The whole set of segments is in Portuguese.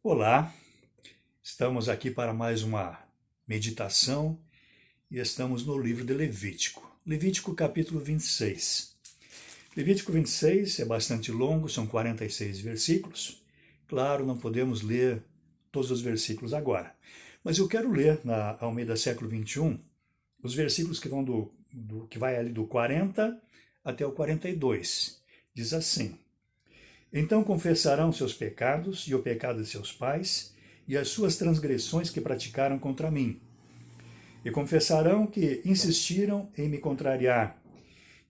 Olá, estamos aqui para mais uma meditação e estamos no livro de Levítico. Levítico capítulo 26. Levítico 26 é bastante longo, são 46 versículos. Claro, não podemos ler todos os versículos agora, mas eu quero ler na Almeida século 21 os versículos que vão que vai ali do 40 até o 42. Diz assim: Então confessarão seus pecados e o pecado de seus pais e as suas transgressões que praticaram contra mim. E confessarão que insistiram em me contrariar,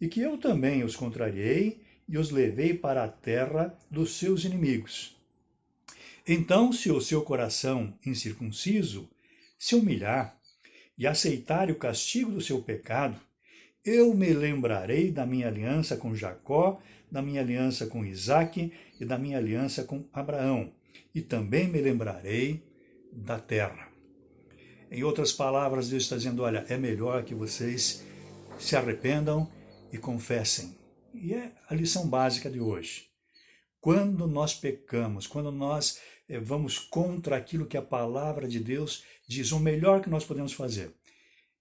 e que eu também os contrariei e os levei para a terra dos seus inimigos. Então, se o seu coração incircunciso se humilhar e aceitar o castigo do seu pecado, eu me lembrarei da minha aliança com Jacó, da minha aliança com Isaque e da minha aliança com Abraão, e também me lembrarei da terra. Em outras palavras, Deus está dizendo, olha, é melhor que vocês se arrependam e confessem. E é a lição básica de hoje. Quando nós pecamos, quando nós vamos contra aquilo que a palavra de Deus diz, o melhor que nós podemos fazer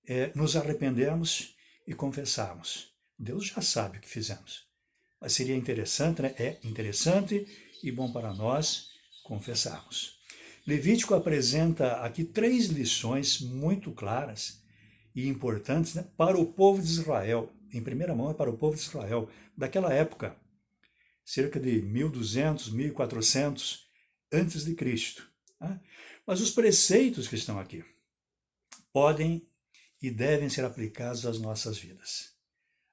é nos arrependermos e confessarmos. Deus já sabe o que fizemos. Mas seria interessante, né? É interessante e bom para nós confessarmos. Levítico apresenta aqui 3 lições muito claras e importantes, né, para o povo de Israel. Em primeira mão é para o povo de Israel, daquela época, cerca de 1200, 1400 antes de Cristo. Né? Mas os preceitos que estão aqui podem e devem ser aplicados às nossas vidas.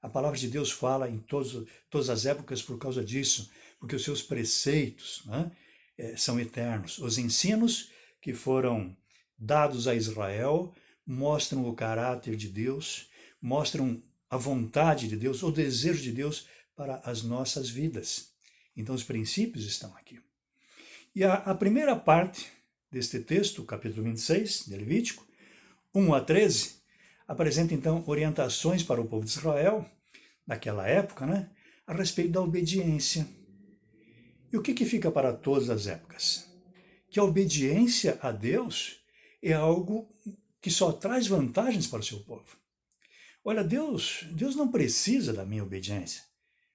A palavra de Deus fala em todas as épocas por causa disso, porque os seus preceitos, né, são eternos. Os ensinos que foram dados a Israel mostram o caráter de Deus, mostram a vontade de Deus, o desejo de Deus para as nossas vidas. Então os princípios estão aqui. E a primeira parte deste texto, capítulo 26 de Levítico, 1 a 13, apresenta então orientações para o povo de Israel, naquela época, né, a respeito da obediência. E o que fica para todas as épocas? Que a obediência a Deus é algo que só traz vantagens para o seu povo. Olha, Deus não precisa da minha obediência,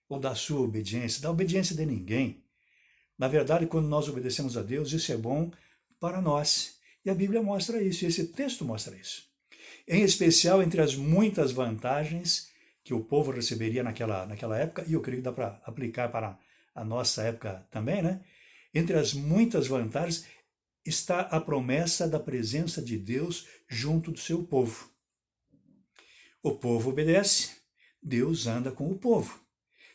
ou da sua obediência, da obediência de ninguém. Na verdade, quando nós obedecemos a Deus, isso é bom para nós. E a Bíblia mostra isso, e esse texto mostra isso. Em especial, entre as muitas vantagens que o povo receberia naquela época, e eu creio que dá para aplicar para a nossa época também, né? Entre as muitas vantagens está a promessa da presença de Deus junto do seu povo. O povo obedece, Deus anda com o povo.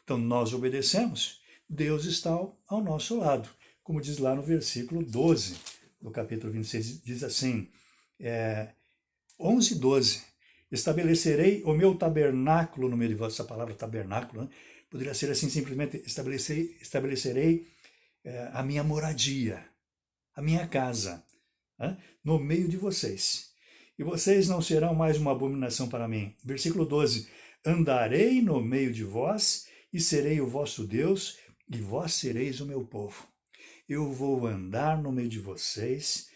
Então nós obedecemos, Deus está ao nosso lado. Como diz lá no versículo 12 do capítulo 26, diz assim, 11 e 12. Estabelecerei o meu tabernáculo no meio de vós. Essa palavra tabernáculo, né? Poderia ser assim, simplesmente estabelecerei a minha moradia, a minha casa, né, no meio de vocês. E vocês não serão mais uma abominação para mim. Versículo 12. Andarei no meio de vós e serei o vosso Deus e vós sereis o meu povo. Eu vou andar no meio de vocês,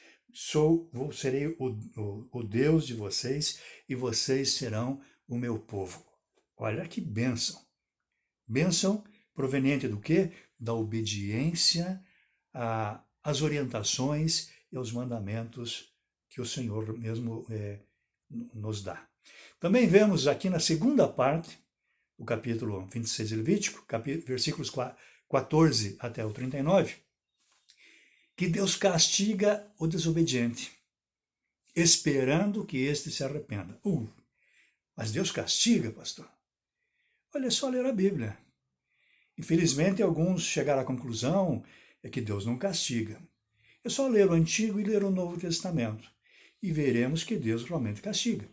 serei o Deus de vocês e vocês serão o meu povo. Olha que bênção. Bênção proveniente do quê? Da obediência às orientações e aos mandamentos que o Senhor mesmo nos dá. Também vemos aqui na segunda parte do capítulo 26 de Levítico, versículos 14 até o 39, que Deus castiga o desobediente, esperando que este se arrependa. Mas Deus castiga, pastor? Olha, é só ler a Bíblia. Infelizmente, alguns chegaram à conclusão que Deus não castiga. É só ler o Antigo e ler o Novo Testamento e veremos que Deus realmente castiga.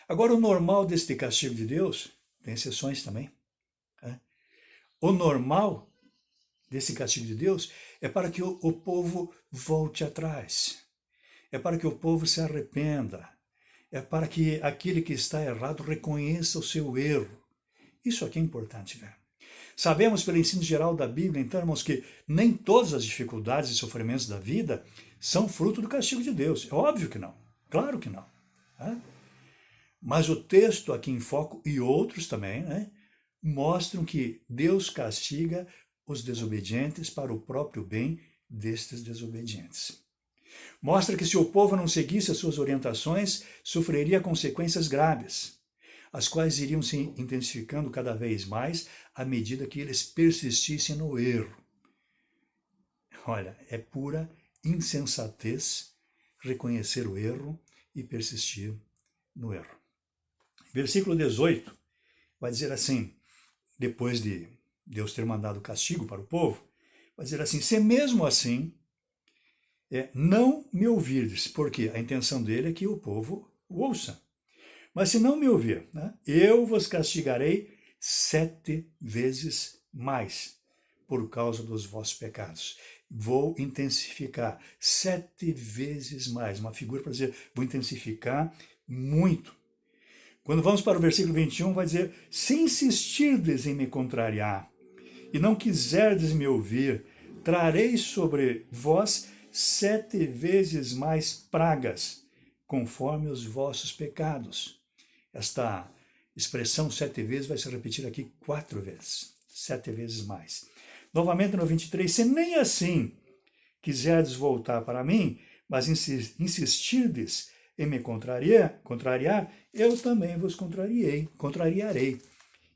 Agora, o normal deste castigo de Deus, tem exceções também, né? O normal desse castigo de Deus é para que o povo volte atrás, é para que o povo se arrependa, é para que aquele que está errado reconheça o seu erro. Isso aqui é importante, né? Sabemos pelo ensino geral da Bíblia, então, irmãos, que nem todas as dificuldades e sofrimentos da vida são fruto do castigo de Deus. É óbvio que não, claro que não. Né? Mas o texto aqui em foco, e outros também, né, mostram que Deus castiga os desobedientes para o próprio bem destes desobedientes. Mostra que se o povo não seguisse as suas orientações, sofreria consequências graves, as quais iriam se intensificando cada vez mais à medida que eles persistissem no erro. Olha, é pura insensatez reconhecer o erro e persistir no erro. Versículo 18 vai dizer assim, depois de Deus ter mandado castigo para o povo, vai dizer assim, se mesmo assim não me ouvirdes, porque a intenção dele é que o povo o ouça. Mas se não me ouvir, né, eu vos castigarei 7 vezes mais por causa dos vossos pecados. Vou intensificar 7 vezes mais, uma figura para dizer, vou intensificar muito. Quando vamos para o versículo 21, vai dizer, se insistirdes em me contrariar e não quiserdes me ouvir, trarei sobre vós 7 vezes mais pragas, conforme os vossos pecados. Esta expressão 7 vezes vai se repetir aqui 4 vezes, 7 vezes mais. Novamente no 23, se nem assim quiserdes voltar para mim, mas insistirdes em me contrariar, eu também vos contrariarei.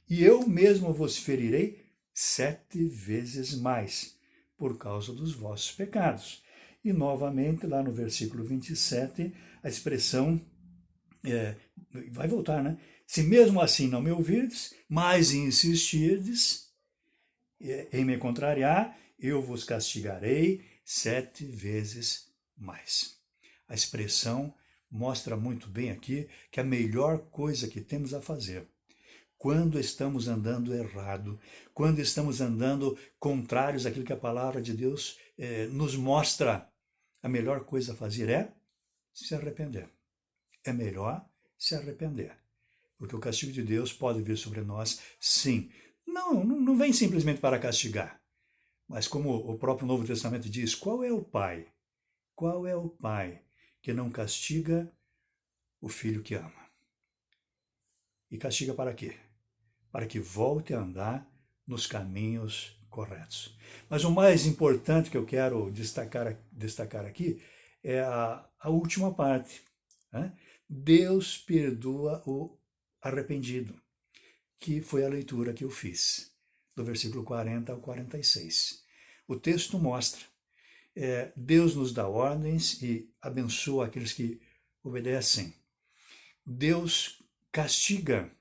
E eu mesmo vos ferirei 7 vezes mais, por causa dos vossos pecados. E novamente, lá no versículo 27, a expressão vai voltar, né? Se mesmo assim não me ouvirdes, mas insistirdes em me contrariar, eu vos castigarei 7 vezes mais. A expressão mostra muito bem aqui que a melhor coisa que temos a fazer quando estamos andando errado, quando estamos andando contrários àquilo que a palavra de Deus nos mostra, a melhor coisa a fazer é se arrepender. É melhor se arrepender. Porque o castigo de Deus pode vir sobre nós, sim. Não vem simplesmente para castigar. Mas como o próprio Novo Testamento diz, qual é o pai? Qual é o pai que não castiga o filho que ama? E castiga para quê? Para que volte a andar nos caminhos corretos. Mas o mais importante que eu quero destacar aqui é a última parte. Né? Deus perdoa o arrependido, que foi a leitura que eu fiz, do versículo 40 ao 46. O texto mostra, Deus nos dá ordens e abençoa aqueles que obedecem. Deus castiga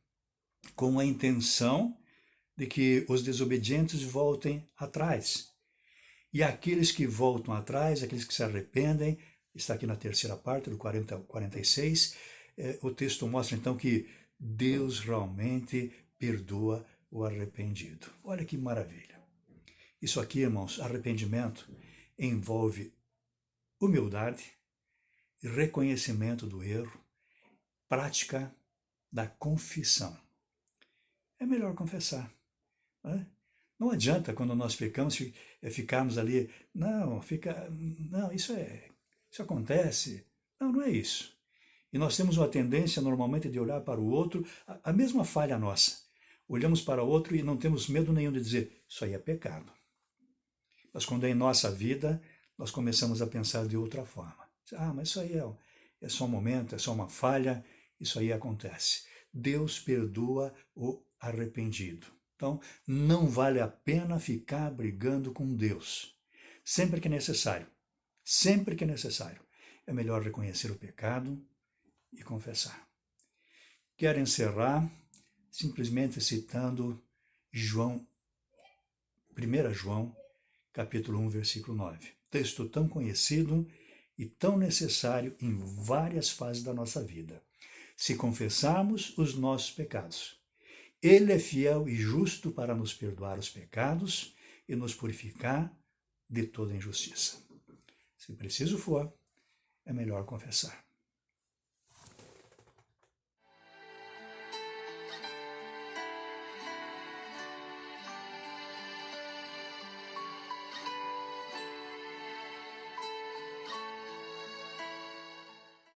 com a intenção de que os desobedientes voltem atrás. E aqueles que voltam atrás, aqueles que se arrependem, está aqui na terceira parte, do 40 ao 46, o texto mostra então que Deus realmente perdoa o arrependido. Olha que maravilha. Isso aqui, irmãos, arrependimento envolve humildade, reconhecimento do erro, prática da confissão. É melhor confessar. Né? Não adianta quando nós ficarmos ali, não, isso acontece. Não é isso. E nós temos uma tendência normalmente de olhar para o outro, a mesma falha nossa. Olhamos para o outro e não temos medo nenhum de dizer, isso aí é pecado. Mas quando é em nossa vida, nós começamos a pensar de outra forma. Mas isso aí é só um momento, é só uma falha, isso aí acontece. Deus perdoa o arrependido. Então, não vale a pena ficar brigando com Deus. Sempre que é necessário, é melhor reconhecer o pecado e confessar. Quero encerrar simplesmente citando 1 João, capítulo 1, versículo 9. Texto tão conhecido e tão necessário em várias fases da nossa vida. Se confessarmos os nossos pecados, Ele é fiel e justo para nos perdoar os pecados e nos purificar de toda injustiça. Se preciso for, é melhor confessar.